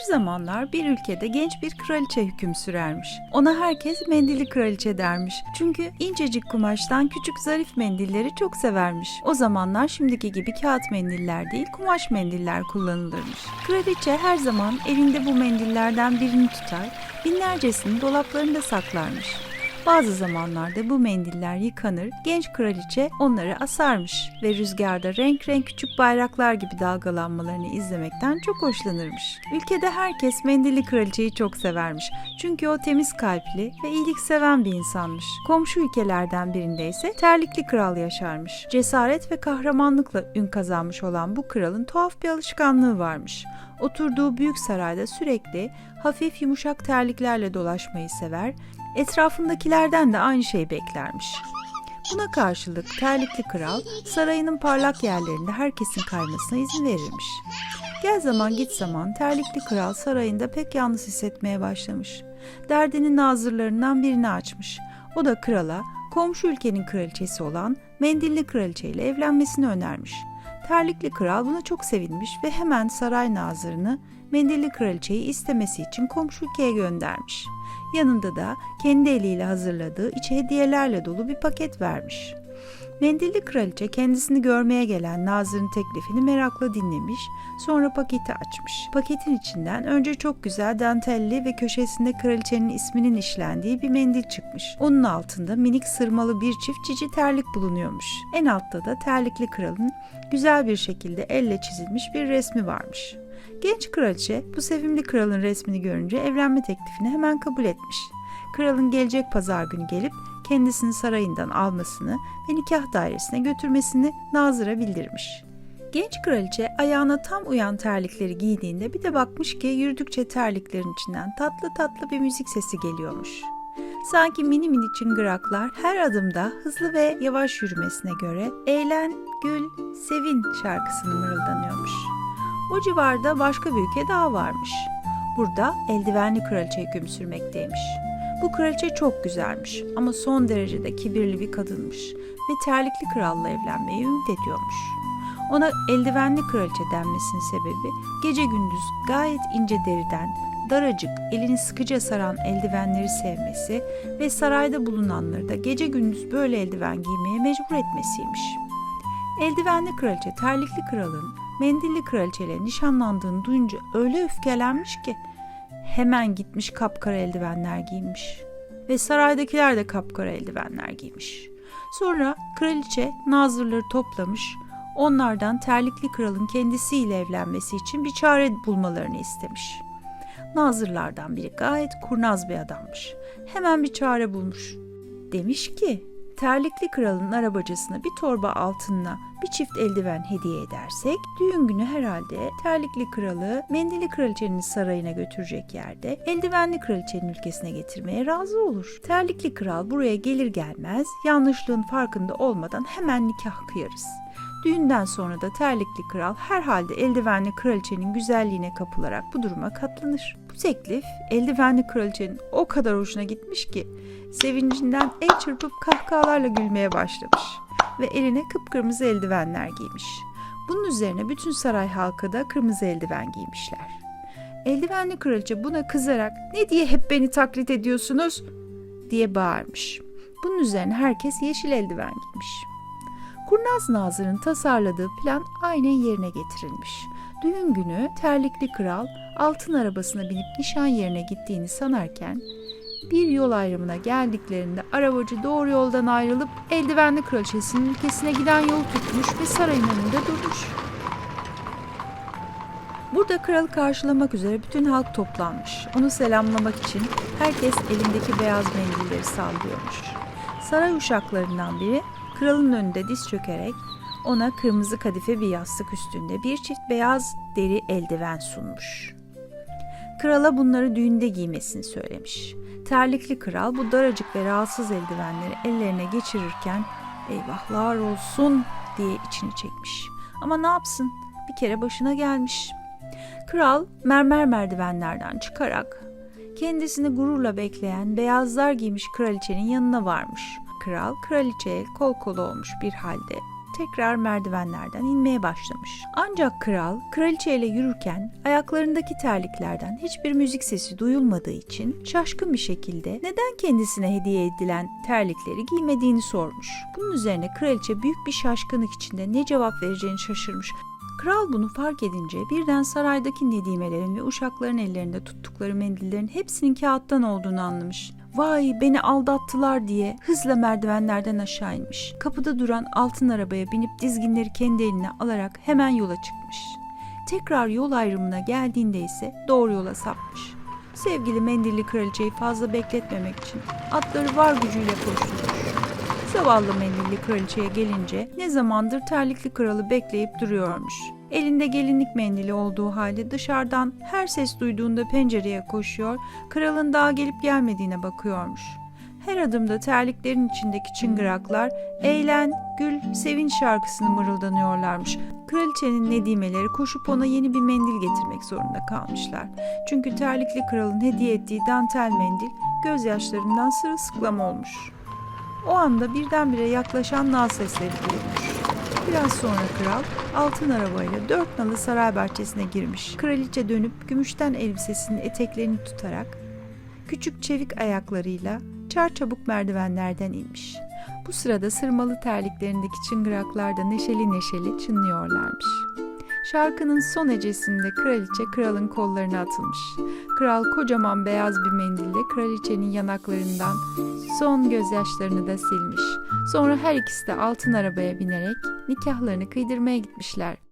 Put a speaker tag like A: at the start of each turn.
A: zamanlar bir ülkede genç bir kraliçe hüküm sürermiş. Ona herkes mendilli kraliçe dermiş. Çünkü incecik kumaştan küçük zarif mendilleri çok severmiş. O zamanlar şimdiki gibi kağıt mendiller değil, kumaş mendiller kullanılırmış. Kraliçe her zaman elinde bu mendillerden birini tutar, binlercesini dolaplarında saklarmış. Bazı zamanlarda bu mendiller yıkanır, genç kraliçe onları asarmış ve rüzgarda renk renk küçük bayraklar gibi dalgalanmalarını izlemekten çok hoşlanırmış. Ülkede herkes mendilli kraliçeyi çok severmiş. Çünkü o temiz kalpli ve iyilik seven bir insanmış. Komşu ülkelerden birinde ise terlikli kral yaşarmış. Cesaret ve kahramanlıkla ün kazanmış olan bu kralın tuhaf bir alışkanlığı varmış. Oturduğu büyük sarayda sürekli hafif yumuşak terliklerle dolaşmayı sever, etrafındakilerden de aynı şeyi beklermiş. Buna karşılık terlikli kral sarayının parlak yerlerinde herkesin kaymasına izin verirmiş. Gel zaman git zaman terlikli kral sarayında pek yalnız hissetmeye başlamış. Derdinin nazırlarından birini açmış. O da krala komşu ülkenin kraliçesi olan mendilli kraliçe ile evlenmesini önermiş. Terlikli kral buna çok sevinmiş ve hemen saray nazırını mendilli kraliçeyi istemesi için komşu ülkeye göndermiş. Yanında da kendi eliyle hazırladığı içi hediyelerle dolu bir paket vermiş. Mendilli kraliçe kendisini görmeye gelen nazırın teklifini merakla dinlemiş, sonra paketi açmış. Paketin içinden önce çok güzel dantelli ve köşesinde kraliçenin isminin işlendiği bir mendil çıkmış. Onun altında minik sırmalı bir çift cici terlik bulunuyormuş. En altta da terlikli kralın güzel bir şekilde elle çizilmiş bir resmi varmış. Genç kraliçe bu sevimli kralın resmini görünce evlenme teklifini hemen kabul etmiş. Kralın gelecek pazar günü gelip kendisini sarayından almasını ve nikah dairesine götürmesini nazıra bildirmiş. Genç kraliçe ayağına tam uyan terlikleri giydiğinde bir de bakmış ki yürüdükçe terliklerin içinden tatlı tatlı bir müzik sesi geliyormuş. Sanki mini mini çıngıraklar her adımda hızlı ve yavaş yürümesine göre eğlen, gül, sevin şarkısını mırıldanıyormuş. O civarda başka bir ülke daha varmış. Burada eldivenli kraliçe hüküm sürmekteymiş. Bu kraliçe çok güzelmiş ama son derecede kibirli bir kadınmış ve terlikli kralla evlenmeyi ümit ediyormuş. Ona eldivenli kraliçe denmesinin sebebi gece gündüz gayet ince deriden, daracık, elini sıkıca saran eldivenleri sevmesi ve sarayda bulunanları da gece gündüz böyle eldiven giymeye mecbur etmesiymiş. Eldivenli kraliçe terlikli kralın mendilli kraliçeyle nişanlandığını duyunca öyle öfkelenmiş ki hemen gitmiş kapkara eldivenler giymiş ve saraydakiler de kapkara eldivenler giymiş. Sonra kraliçe nazırları toplamış, onlardan terlikli kralın kendisiyle evlenmesi için bir çare bulmalarını istemiş. Nazırlardan biri gayet kurnaz bir adammış. Hemen bir çare bulmuş. Demiş ki, terlikli kralın arabacısına bir torba altınla bir çift eldiven hediye edersek, düğün günü herhalde terlikli kralı mendilli kraliçenin sarayına götürecek yerde eldivenli kraliçenin ülkesine getirmeye razı olur. Terlikli kral buraya gelir gelmez yanlışlığın farkında olmadan hemen nikah kıyarız. Düğünden sonra da terlikli kral herhalde eldivenli kraliçenin güzelliğine kapılarak bu duruma katlanır. Bu teklif eldivenli kraliçenin o kadar hoşuna gitmiş ki sevincinden el çırpıp kahkahalarla gülmeye başlamış ve eline kıpkırmızı eldivenler giymiş. Bunun üzerine bütün saray halkı da kırmızı eldiven giymişler. Eldivenli kraliçe buna kızarak "Ne diye hep beni taklit ediyorsunuz?" diye bağırmış. Bunun üzerine herkes yeşil eldiven giymiş. Kurnaz nazırın tasarladığı plan aynen yerine getirilmiş. Düğün günü terlikli kral altın arabasına binip nişan yerine gittiğini sanarken bir yol ayrımına geldiklerinde arabacı doğru yoldan ayrılıp eldivenli kraliçesinin ülkesine giden yolu tutmuş ve sarayın önünde durmuş. Burada kralı karşılamak üzere bütün halk toplanmış. Onu selamlamak için herkes elindeki beyaz mendilleri sallıyormuş. Saray uşaklarından biri kralın önünde diz çökerek ona kırmızı kadife bir yastık üstünde bir çift beyaz deri eldiven sunmuş. Krala bunları düğünde giymesini söylemiş. Terlikli kral bu daracık ve rahatsız eldivenleri ellerine geçirirken "Eyvahlar olsun!" diye içini çekmiş. Ama ne yapsın? Bir kere başına gelmiş. Kral mermer merdivenlerden çıkarak kendisini gururla bekleyen beyazlar giymiş kraliçenin yanına varmış. Kral kraliçeye kol kola olmuş bir halde tekrar merdivenlerden inmeye başlamış. Ancak kral, kraliçeyle yürürken ayaklarındaki terliklerden hiçbir müzik sesi duyulmadığı için şaşkın bir şekilde neden kendisine hediye edilen terlikleri giymediğini sormuş. Bunun üzerine kraliçe büyük bir şaşkınlık içinde ne cevap vereceğini şaşırmış. Kral bunu fark edince birden saraydaki nedimelerin ve uşakların ellerinde tuttukları mendillerin hepsinin kağıttan olduğunu anlamış. "Vay, beni aldattılar" diye hızla merdivenlerden aşağı inmiş. Kapıda duran altın arabaya binip dizginleri kendi eline alarak hemen yola çıkmış. Tekrar yol ayrımına geldiğinde ise doğru yola sapmış. Sevgili mendilli kraliçeyi fazla bekletmemek için atları var gücüyle koşturmuş. Zavallı mendilli kraliçeye gelince ne zamandır terlikli kralı bekleyip duruyormuş. Elinde gelinlik mendili olduğu halde dışarıdan her ses duyduğunda pencereye koşuyor, kralın daha gelip gelmediğine bakıyormuş. Her adımda terliklerin içindeki çıngıraklar "Eğlen, gül, sevinç" şarkısını mırıldanıyorlarmış. Kraliçenin nedimeleri koşup ona yeni bir mendil getirmek zorunda kalmışlar. Çünkü terlikli kralın hediye ettiği dantel mendil gözyaşlarından sırılsıklam olmuş. O anda birdenbire yaklaşan nal sesleri duyulmuş. Biraz sonra kral altın arabayla 4 nalı saray bahçesine girmiş. Kraliçe dönüp gümüşten elbisesinin eteklerini tutarak küçük çevik ayaklarıyla çarçabuk merdivenlerden inmiş. Bu sırada sırmalı terliklerindeki çıngıraklar da neşeli neşeli çınlıyorlarmış. Şarkının son hecesinde kraliçe kralın kollarına atılmış. Kral kocaman beyaz bir mendille kraliçenin yanaklarından son gözyaşlarını da silmiş. Sonra her ikisi de altın arabaya binerek nikahlarını kıydırmaya gitmişler.